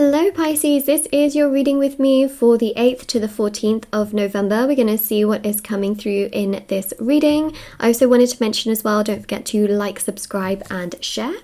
Hello Pisces, this is your reading with me for the 8th to the 14th of November. We're going to see what is coming through in this reading. I also wanted to mention as well, don't forget to like, subscribe and share.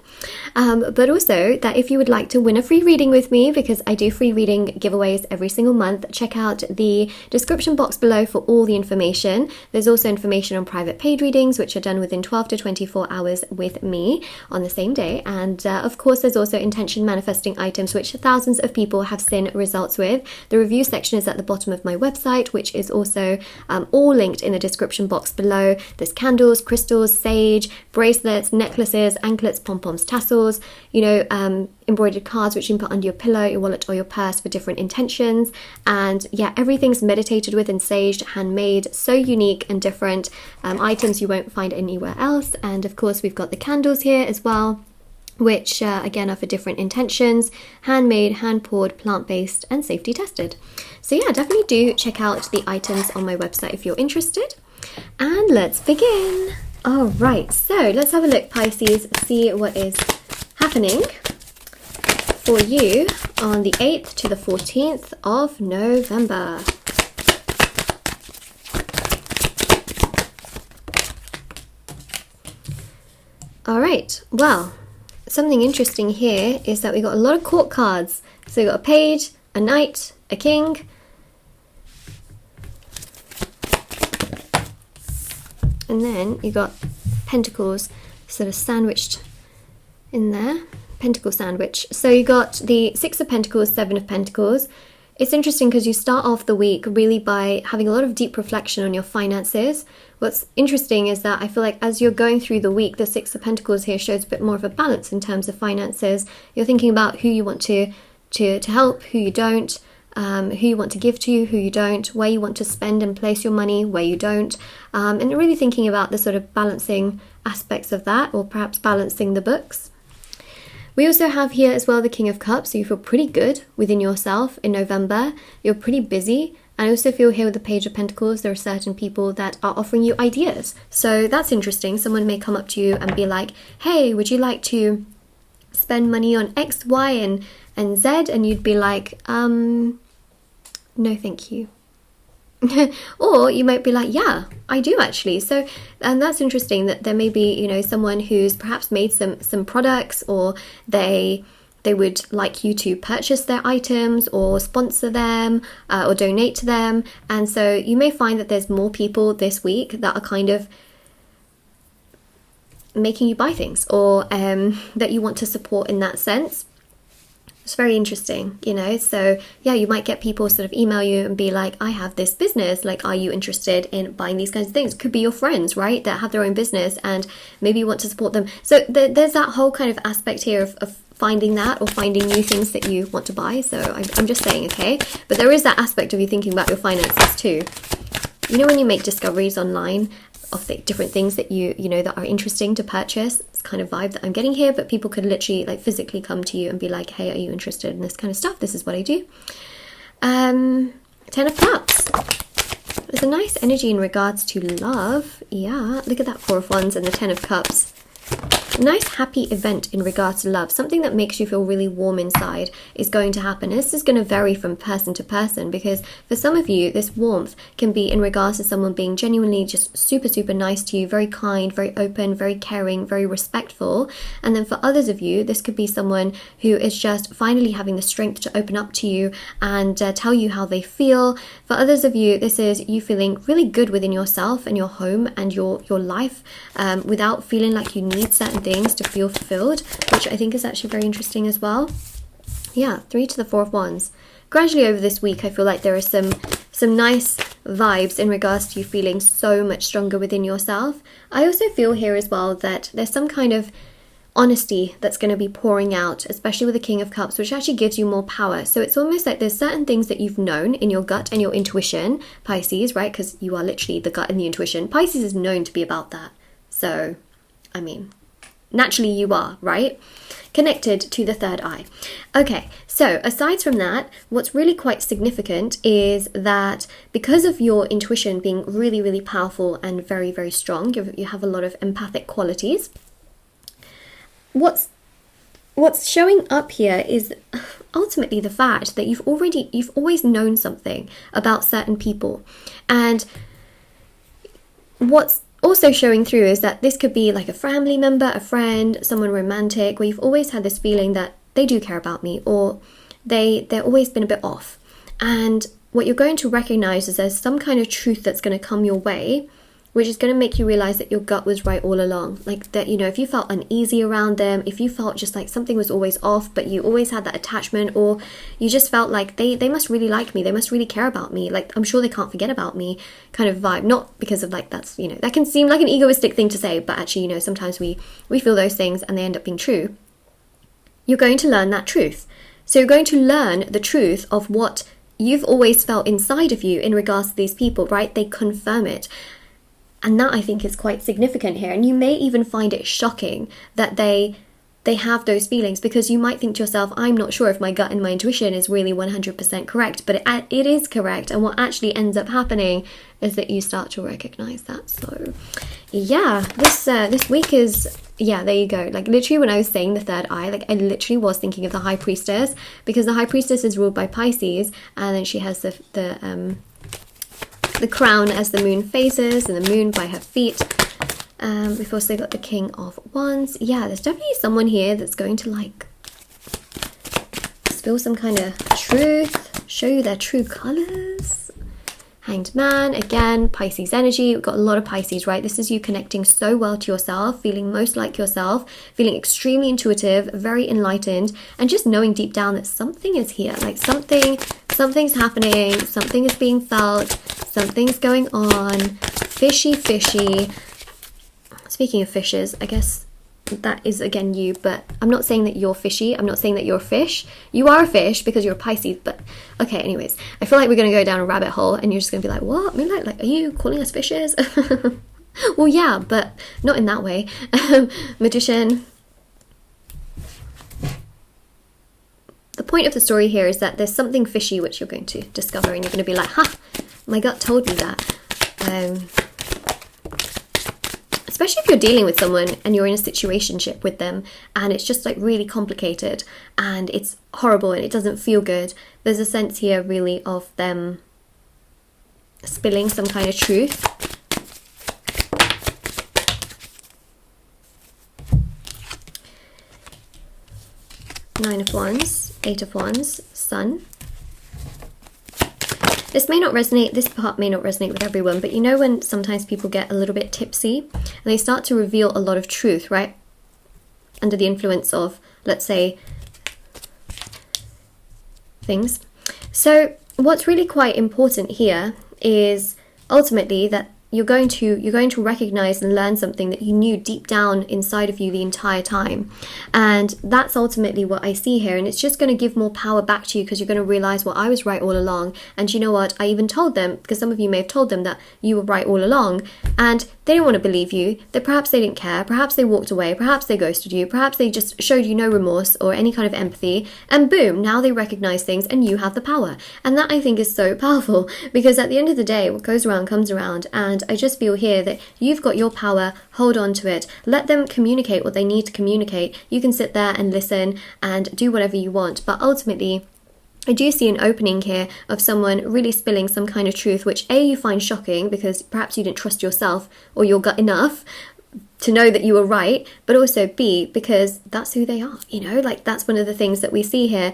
But also that if you would like to win a free reading with me, because I do free reading giveaways every single month, check out the description box below for all the information. There's also information on private paid readings, which are done within 12 to 24 hours with me on the same day. And of course, there's also intention manifesting items, which thousands of people have seen results with. The review section is at the bottom of my website, which is also all linked in the description box below. There's candles, crystals, sage, bracelets, necklaces, anklets, pom-poms, tassels, embroidered cards which you can put under your pillow, your wallet or your purse for different intentions. And yeah, everything's meditated with and saged, handmade, so unique and different, items you won't find anywhere else. And of course we've got the candles here as well, which again are for different intentions, handmade, hand-poured, plant-based and safety tested. So yeah, definitely do check out the items on my website if you're interested. And let's begin. All right, so let's have a look, Pisces, see what is happening for you on the 8th to the 14th of November. All right, well, something interesting here is that we got a lot of court cards. So we got a page, a knight, a king, and then you got pentacles sort of sandwiched in there, pentacle sandwich. So you got the 6 of Pentacles, 7 of Pentacles. It's interesting because you start off the week really by having a lot of deep reflection on your finances. What's interesting is that I feel like as you're going through the week, the 6 of Pentacles here shows a bit more of a balance in terms of finances. You're thinking about who you want to help, who you don't, who you want to give to, who you don't, where you want to spend and place your money, where you don't, and really thinking about the sort of balancing aspects of that, or perhaps balancing the books. We also have here as well the King of Cups, so you feel pretty good within yourself in November. You're pretty busy. I also feel here with the Page of Pentacles, there are certain people that are offering you ideas. So that's interesting. Someone may come up to you and be like, hey, would you like to spend money on X, Y, and Z? And you'd be like, no, thank you. Or you might be like, yeah, I do actually. So, and that's interesting that there may be, someone who's perhaps made some products, or they would like you to purchase their items or sponsor them or donate to them. And so you may find that there's more people this week that are kind of making you buy things, or that you want to support in that sense. It's very interesting, so yeah, you might get people sort of email you and be like, I have this business, like, are you interested in buying these kinds of things? Could be your friends, right, that have their own business and maybe you want to support them. So there's that whole kind of aspect here of finding that, or finding new things that you want to buy. So I'm just saying, okay, but there is that aspect of you thinking about your finances too. When you make discoveries online of the different things that you that are interesting to purchase, it's kind of vibe that I'm getting here, but people could literally like physically come to you and be like, hey, are you interested in this kind of stuff? This is what I do. 10 of Cups. There's a nice energy in regards to love. Yeah, look at that 4 of Wands and the 10 of Cups. A nice happy event in regards to love, something that makes you feel really warm inside is going to happen. And this is going to vary from person to person, because for some of you this warmth can be in regards to someone being genuinely just super, super nice to you, very kind, very open, very caring, very respectful. And then for others of you, this could be someone who is just finally having the strength to open up to you and tell you how they feel. For others of you, this is you feeling really good within yourself and your home and your life, without feeling like you need certain things to feel fulfilled, which I think is actually very interesting as well. Yeah, 3 to the 4 of Wands. Gradually over this week, I feel like there are some nice vibes in regards to you feeling so much stronger within yourself. I also feel here as well that there's some kind of honesty that's going to be pouring out, especially with the King of Cups, which actually gives you more power. So it's almost like there's certain things that you've known in your gut and your intuition, Pisces, right? Because you are literally the gut and the intuition. Pisces is known to be about that. So, I mean, naturally you are, right? Connected to the third eye. Okay, so aside from that, what's really quite significant is that because of your intuition being really, really powerful and very, very strong, you have a lot of empathic qualities. What's showing up here is ultimately the fact that you've always known something about certain people. And what's also showing through is that this could be like a family member, a friend, someone romantic, where you've always had this feeling that they do care about me, or they're always been a bit off. And what you're going to recognize is there's some kind of truth that's going to come your way, which is going to make you realize that your gut was right all along. Like that, you know, if you felt uneasy around them, if you felt just like something was always off, but you always had that attachment, or you just felt like they must really like me, they must really care about me, like I'm sure they can't forget about me kind of vibe. Not because of like, that's, you know, that can seem like an egoistic thing to say, but actually, you know, sometimes we feel those things and they end up being true. You're going to learn that truth. So you're going to learn the truth of what you've always felt inside of you in regards to these people, right? They confirm it. And that, I think, is quite significant here. And you may even find it shocking that they have those feelings, because you might think to yourself, I'm not sure if my gut and my intuition is really 100% correct, but it is correct. And what actually ends up happening is that you start to recognize that. So yeah, this week is, yeah, there you go. Like literally when I was saying the third eye, like I literally was thinking of the High Priestess, because the High Priestess is ruled by Pisces, and then she has the crown as the moon phases, and the moon by her feet. We've also got the King of Wands. Yeah, there's definitely someone here that's going to like spill some kind of truth, show you their true colors. Hanged Man, again, Pisces energy. We've got a lot of Pisces, right? This is you connecting so well to yourself, feeling most like yourself, feeling extremely intuitive, very enlightened, and just knowing deep down that something is here. Like something's happening, something is being felt, something's going on. Fishy. Speaking of fishes, I guess that is again you, but I'm not saying that you're fishy. I'm not saying that you're a fish. You are a fish because you're a Pisces, but okay, anyways. I feel like we're going to go down a rabbit hole and you're just going to be like, what? Moonlight, like, are you calling us fishes? Well, yeah, but not in that way. Magician. The point of the story here is that there's something fishy which you're going to discover, and you're going to be like, ha, my gut told me that. Especially if you're dealing with someone and you're in a situationship with them and it's just like really complicated and it's horrible and it doesn't feel good. There's a sense here really of them spilling some kind of truth. Nine of Wands, Eight of Wands, Sun. This part may not resonate with everyone, but you know when sometimes people get a little bit tipsy and they start to reveal a lot of truth, right? Under the influence of, let's say, things. So what's really quite important here is ultimately that you're going to recognize and learn something that you knew deep down inside of you the entire time. And that's ultimately what I see here. And it's just going to give more power back to you, because you're going to realize, well, I was right all along. And you know what? I even told them, because some of you may have told them that you were right all along, and they didn't want to believe you. Perhaps they didn't care. Perhaps they walked away. Perhaps they ghosted you. Perhaps they just showed you no remorse or any kind of empathy. And boom, now they recognize things and you have the power. And that, I think, is so powerful, because at the end of the day, what goes around comes around. And I just feel here that you've got your power. Hold on to it. Let them communicate what they need to communicate. You can sit there and listen and do whatever you want. But ultimately, I do see an opening here of someone really spilling some kind of truth, which A, you find shocking because perhaps you didn't trust yourself or your gut enough to know that you were right, but also B, because that's who they are, you know, like that's one of the things that we see here.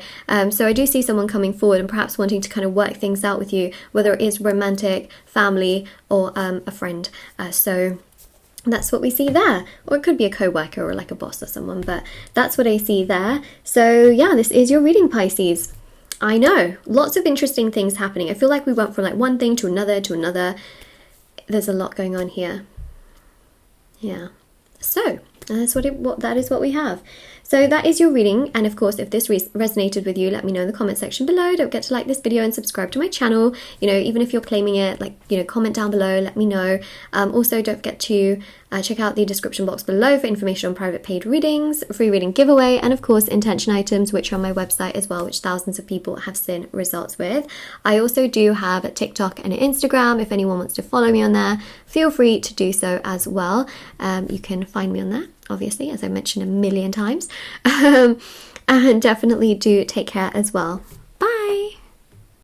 So I do see someone coming forward and perhaps wanting to kind of work things out with you, whether it is romantic, family, or a friend. So that's what we see there. Or it could be a co-worker or like a boss or someone, but that's what I see there. So yeah, this is your reading, Pisces. I know, lots of interesting things happening. I feel like we went from like one thing to another to another. There's a lot going on here. Yeah. So that is what we have. So that is your reading, and of course, if this resonated with you, let me know in the comment section below. Don't forget to like this video and subscribe to my channel. You know, even if you're claiming it, like, you know, comment down below, let me know. Also, don't forget to check out the description box below for information on private paid readings, free reading giveaway, and of course, intention items, which are on my website as well, which thousands of people have seen results with. I also do have a TikTok and an Instagram. If anyone wants to follow me on there, feel free to do so as well. You can find me on there, obviously, as I mentioned a million times. And definitely do take care as well.